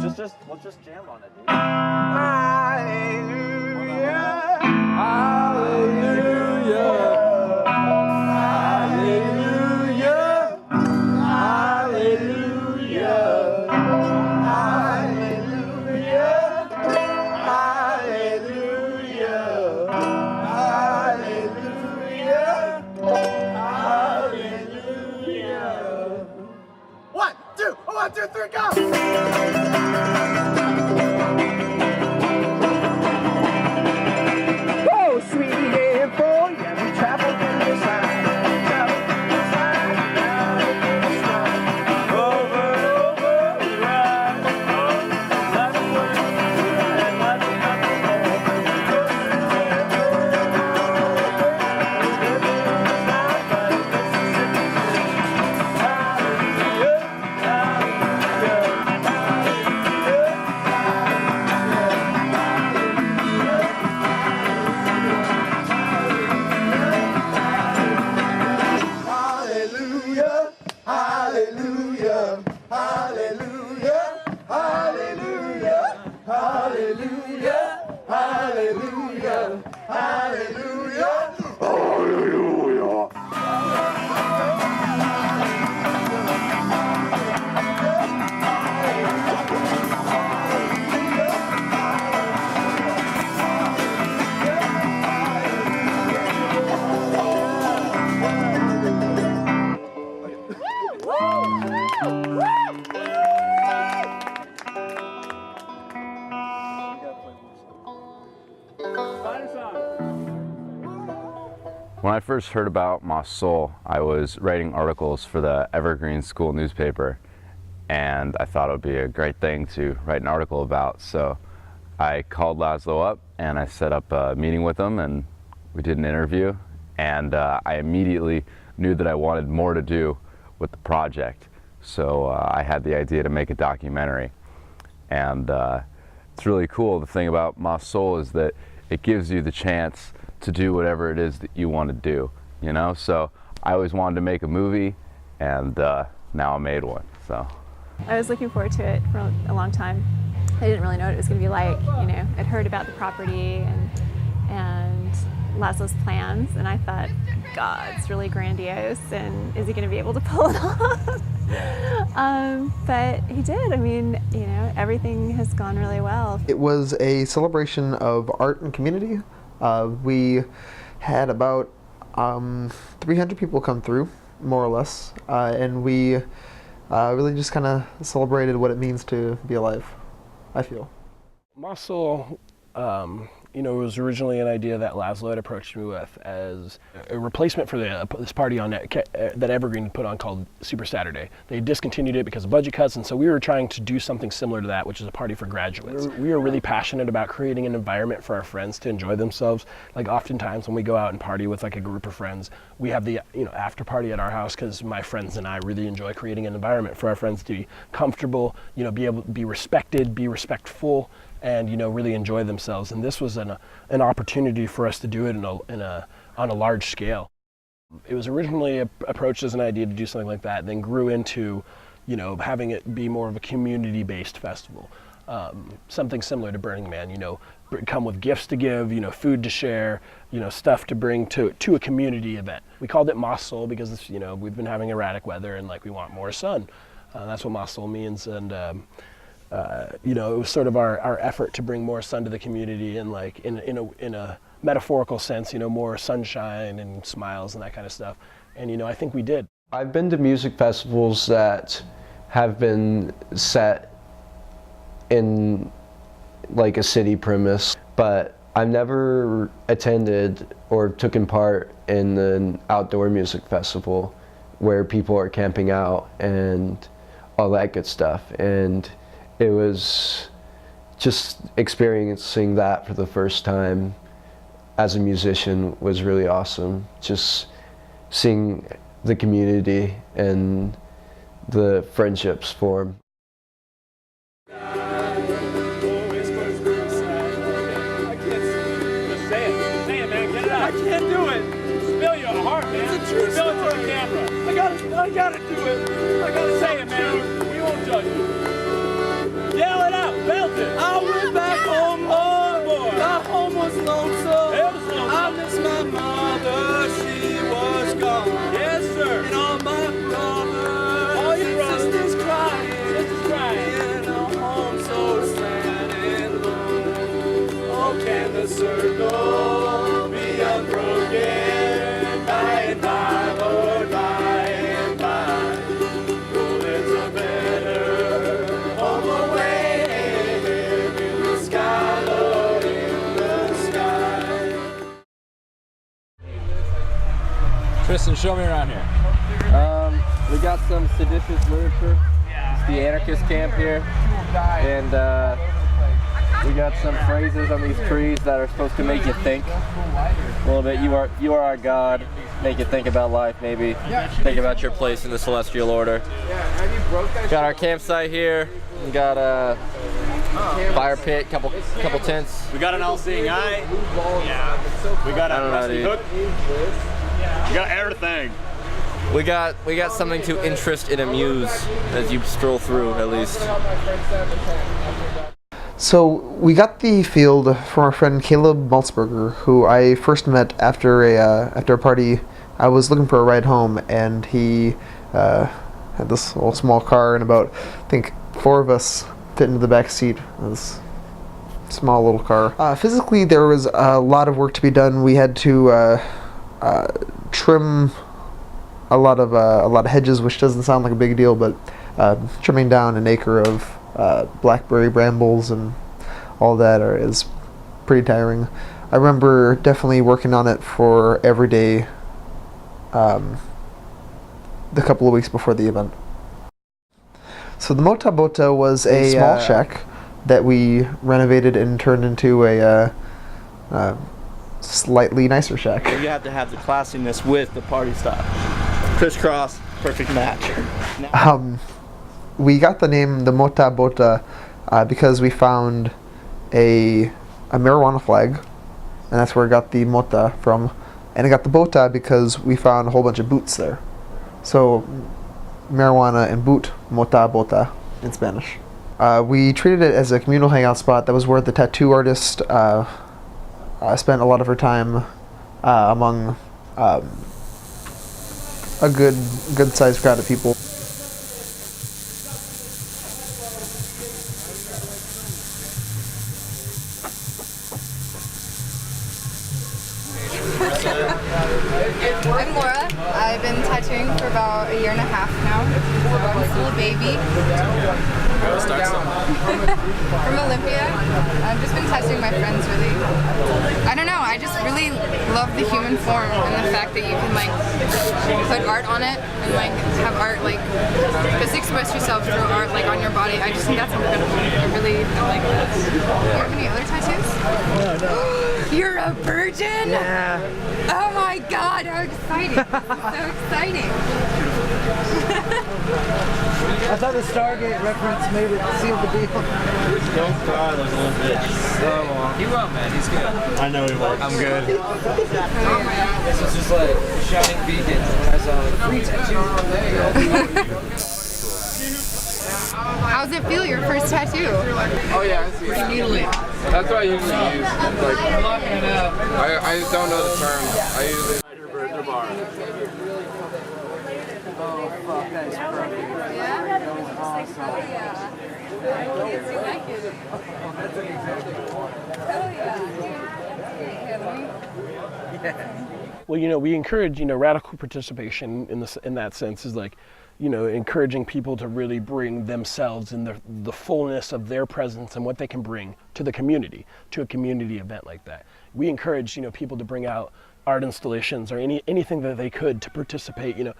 We'll just jam on it, dude. Hallelujah. Hallelujah. One, two, three, go! Whoa, sweetie, handful, yeah, we traveled in the sun. Over and over, we ride. Nothing worse and nothing When I first heard about Moss Soul, I was writing articles for the Evergreen School newspaper, and I thought it would be a great thing to write an article about. So I called Laszlo up and I set up a meeting with him, and we did an interview, and I immediately knew that I wanted more to do with the project. So I had the idea to make a documentary, and it's really cool. The thing about Moss Soul is that it gives you the chance to do whatever it is that you want to do, you know? So I always wanted to make a movie, and now I made one, so. I was looking forward to it for a long time. I didn't really know what it was going to be like, you know. I'd heard about the property and Laszlo's plans, and I thought, God, it's really grandiose, and is he going to be able to pull it off? But he did. I mean, you know, everything has gone really well. It was a celebration of art and community. We had about 300 people come through, more or less, and we really just kind of celebrated what it means to be alive, I feel. Moss Soul, you know, it was originally an idea that Laszlo had approached me with as a replacement for this party on that Evergreen put on called Super Saturday. They discontinued it because of budget cuts, and so we were trying to do something similar to that, which is a party for graduates. We are really passionate about creating an environment for our friends to enjoy themselves. Like oftentimes when we go out and party with like a group of friends, we have the after party at our house because my friends and I really enjoy creating an environment for our friends to be comfortable, be able to be respected, be respectful, and really enjoy themselves. And this was an opportunity for us to do it on a large scale. It was originally approached as an idea to do something like that, then grew into having it be more of a community-based festival. Something similar to Burning Man, come with gifts to give, food to share, stuff to bring to a community event. We called it Moss Soul because we've been having erratic weather and we want more sun. That's what Moss Soul means, and it was sort of our effort to bring more sun to the community and in a metaphorical sense, more sunshine and smiles and that kind of stuff. And I think we did. I've been to music festivals that have been set in a city premise, but I've never attended or taken part in an outdoor music festival where people are camping out and all that good stuff. And it was just experiencing that for the first time as a musician was really awesome. Just seeing the community and the friendships form. I can't do it. Spill your heart, man. It's a true story. Spill it to the camera. I gotta do it. I gotta say it, man. We won't judge you. Yell it out. show me around here. We got some seditious literature. It's the anarchist camp here. And we got some phrases on these trees that are supposed to make you think a little bit. You are our God. Make you think about life, maybe. Think about your place in the celestial order. Got our campsite here. We got a fire pit, couple tents. We got an all-seeing eye. Yeah. We got a rusty hook. We got everything. We got something to interest and amuse as you stroll through, at least. So we got the field from our friend Caleb Maltzberger, who I first met after a party. I was looking for a ride home, and he had this little small car, and about I think 4 of us fit into the back seat of this small little car. Physically, there was a lot of work to be done. We had to trim a lot of hedges, which doesn't sound like a big deal, but trimming down an acre of blackberry brambles and all that is pretty tiring. I remember definitely working on it for every day the couple of weeks before the event. So the Mota Bota was a small shack that we renovated and turned into a slightly nicer shack. You have to have the classiness with the party style. Crisscross, perfect match. We got the name the Mota Bota because we found a marijuana flag, and that's where it got the Mota from. And it got the Bota because we found a whole bunch of boots there. So marijuana and boot, Mota Bota in Spanish. We treated it as a communal hangout spot. That was where the tattoo artist spent a lot of her time among a good-sized crowd of people. I'm Laura. I've been tattooing for about 1.5 years now. I'm still a baby. From Olympia. I've just been tattooing my friends, really. I don't know, I just really love the human form and the fact that you can like put art on it and like have art like just express yourself through art like on your body. I just think that's incredible. I like that. Do you have any other tattoos? No. You're a virgin? Yeah. Oh my god, how exciting. So exciting. I thought the Stargate reference made it seal the deal. Don't cry like a little bitch. So He won't, man. He's good. I know he will. I'm good. This was just like shining beacon when I saw the free tattoo. How's it feel, your first tattoo? Oh yeah, I see. Pretty needly. That's what I usually use. Like, I just don't know the term. I usually. Oh fuck, that is perfect. Yeah? That was awesome. Oh yeah. You like it? Oh yeah. Well, you know, we encourage, you know, radical participation in that sense is like, you know, encouraging people to really bring themselves and the fullness of their presence and what they can bring to the community, to a community event like that. We encourage, you know, people to bring out art installations or anything that they could to participate, you know,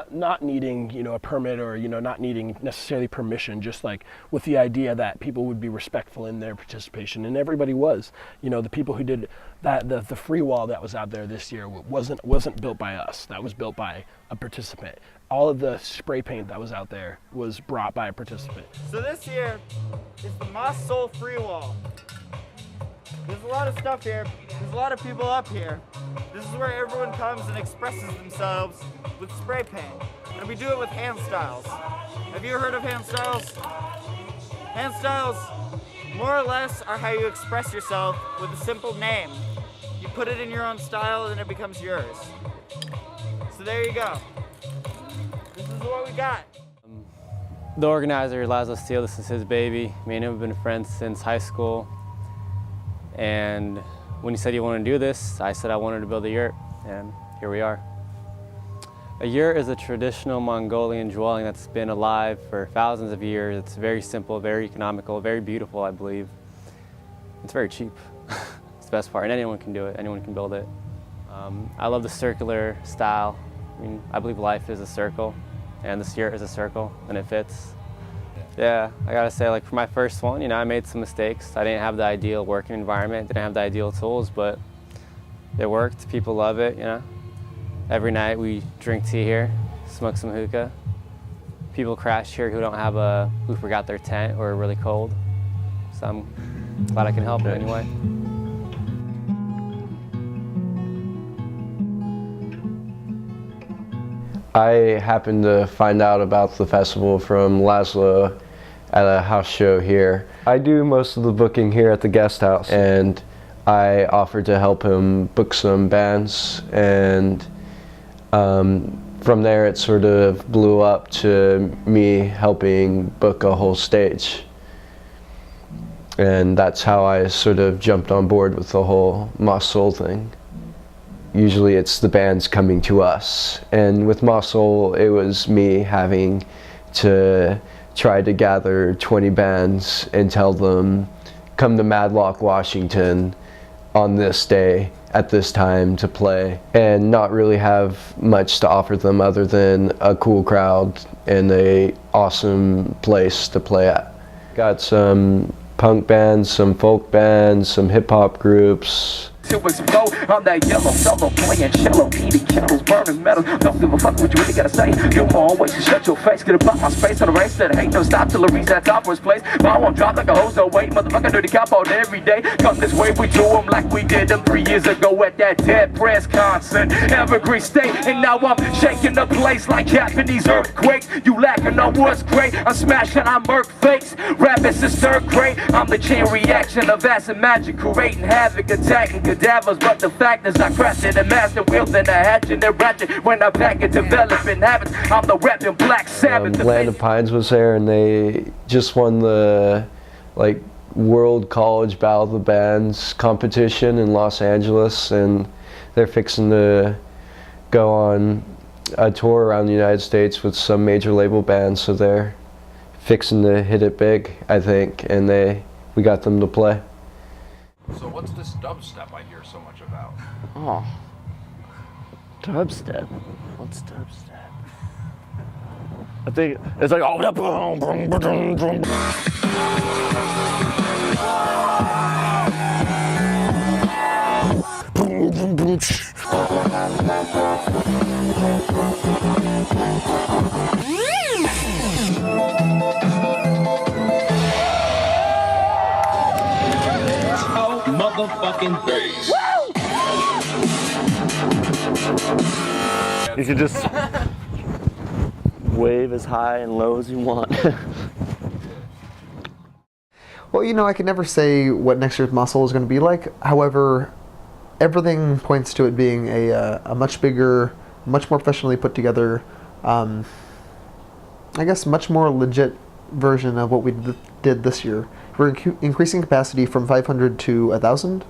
not needing, you know, a permit or, you know, not needing necessarily permission, just like with the idea that people would be respectful in their participation, and everybody was. You know, the people who did that, the free wall that was out there this year wasn't built by us. That was built by a participant. All of the spray paint that was out there was brought by a participant. So this here is the Moss Soul Free Wall. There's a lot of stuff here. There's a lot of people up here. This is where everyone comes and expresses themselves with spray paint. And we do it with hand styles. Have you heard of hand styles? Hand styles, more or less, are how you express yourself with a simple name. You put it in your own style and it becomes yours. So there you go. This is what we got. The organizer, Laszlo Steele, this is his baby. Me and him have been friends since high school. And when he said he wanted to do this, I said I wanted to build a yurt, and here we are. A yurt is a traditional Mongolian dwelling that's been alive for thousands of years. It's very simple, very economical, very beautiful, I believe. It's very cheap. It's the best part, and anyone can do it, anyone can build it. I love the circular style, I mean, I believe life is a circle, and this yurt is a circle, and it fits. Yeah, I gotta say, like for my first one, you know, I made some mistakes. I didn't have the ideal working environment, didn't have the ideal tools, but it worked. People love it, you know. Every night we drink tea here, smoke some hookah. People crash here who forgot their tent or are really cold. So I'm glad I can help in any way. I happened to find out about the festival from Laszlo at a house show here. I do most of the booking here at the guest house, and I offered to help him book some bands, and from there it sort of blew up to me helping book a whole stage. And that's how I sort of jumped on board with the whole Moss Soul thing. Usually it's the bands coming to us, and with Moss Soul it was me having to try to gather 20 bands and tell them, come to Madlock, Washington on this day at this time to play, and not really have much to offer them other than a cool crowd and a awesome place to play at. Got some punk bands, some folk bands, some hip-hop groups. To explode, I'm that yellow solo playing cello, eating candles, burning metal. Don't give a fuck what you really gotta say. You always just shut your face, get about my space on the race that hate no stop till I reach that top first place. But I won't drop like a hose, no wait, motherfucker, dirty cop out every day. Come this way, we do them like we did them 3 years ago at that Dead Press concert, Evergreen State. And now I'm shaking the place like Japanese earthquakes. You lacking on what's great, I'm smashing, I murk fakes. Rap is since third grade, I'm the chain reaction of acid magic, creating havoc, attacking cadavers, but the fact is I crafted a master wielding a hatchet and a ratchet when I pack it, developing habits. I'm the rapping Black Sabbath. Land of Pines was there, and they just won the World College Battle of the Bands competition in Los Angeles, and they're fixing to go on a tour around the United States with some major label bands, so they're fixing to hit it big, I think, and we got them to play. So what's this dubstep I hear so much about? Oh, dubstep. What's dubstep? I think it's like motherfucking bass. You can just wave as high and low as you want. Well, you know, I can never say what next year's Moss Soul is going to be like. However, everything points to it being a much bigger, much more professionally put together, I guess much more legit version of what we did this year. We're increasing capacity from 500 to 1,000,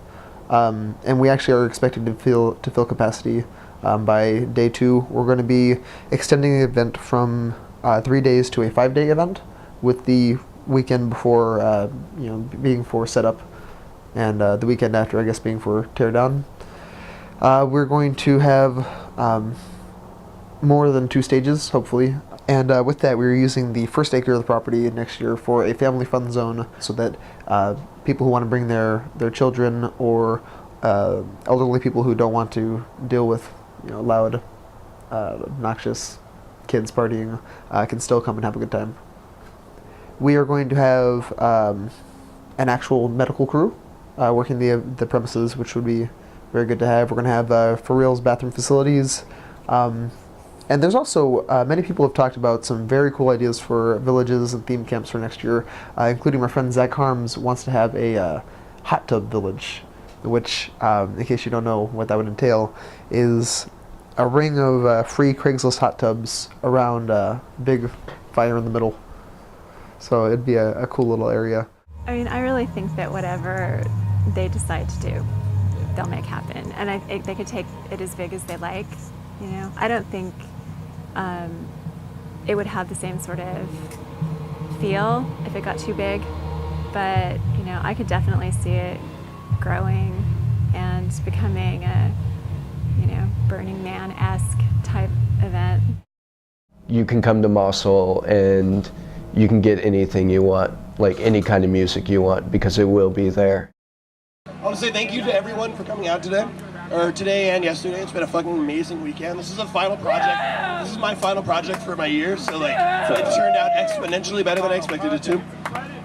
and we actually are expecting to fill capacity by day 2. We're going to be extending the event from 3 days to a 5-day event, with the weekend before being for setup, and the weekend after, I guess, being for teardown. We're going to have more than 2 stages, hopefully. And with that, we're using the first acre of the property next year for a family fun zone, so that people who want to bring their children, or elderly people who don't want to deal with loud, obnoxious kids partying can still come and have a good time. We are going to have an actual medical crew working the premises, which would be very good to have. We're going to have for reals bathroom facilities. And there's also, many people have talked about some very cool ideas for villages and theme camps for next year, including my friend Zach Harms wants to have a hot tub village, which, in case you don't know what that would entail, is a ring of free Craigslist hot tubs around a big fire in the middle. So it'd be a cool little area. I mean, I really think that whatever they decide to do, they'll make happen. And they could take it as big as they like. I don't think it would have the same sort of feel if it got too big, but I could definitely see it growing and becoming a Burning Man-esque type event. You can come to Mosul and you can get anything you want, like any kind of music you want, because it will be there. I want to say thank you to everyone for coming out today, or today and yesterday. It's been a fucking amazing weekend. This is a final project. This is my final project for my year, so like it turned out exponentially better than I expected it to.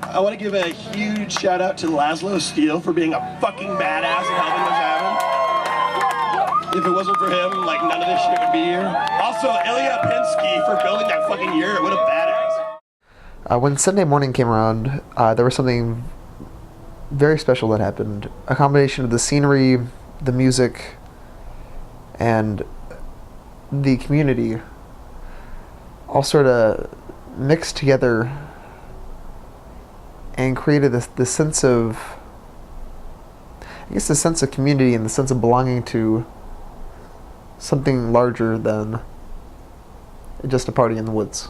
I want to give a huge shout out to Laszlo Steele for being a fucking badass and helping this happen. If it wasn't for him, like none of this shit would be here. Also, Ilya Pinsky for building that fucking yurt. What a badass. When Sunday morning came around, there was something very special that happened. A combination of the scenery, the music, and the community all sort of mixed together and created this sense of, I guess, the sense of community and the sense of belonging to something larger than just a party in the woods.